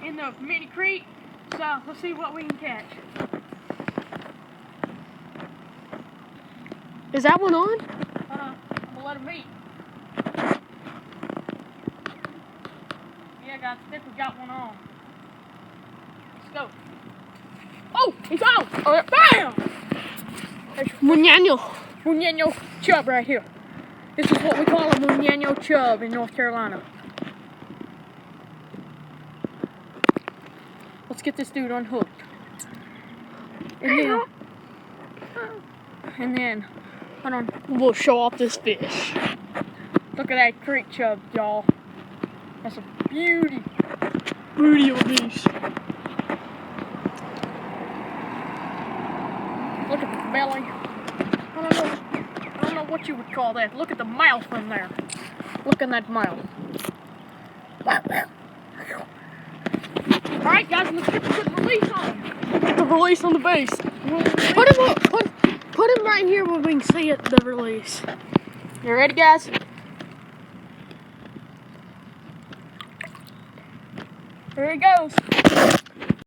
in the mini creek. So let's see what we can catch. Is that one on? I'm gonna let him eat. Yeah, guys, I think we got one on. Let's go. Oh, he's on! Oh, bam! Muñeño chub right here. This is what we call a Muñeño chub in North Carolina. Let's get this dude unhooked. And then, hold on. We'll show off this fish. Look at that creek chub, y'all. That's a beauty. Beauty of a beast. Look at the belly. I don't know what you would call that. Look at the mouth in there. Look in that mouth. Alright guys, let's get the release on. Get the release on the base. Put him right here where we can see it, the release. You ready, guys? Here he goes.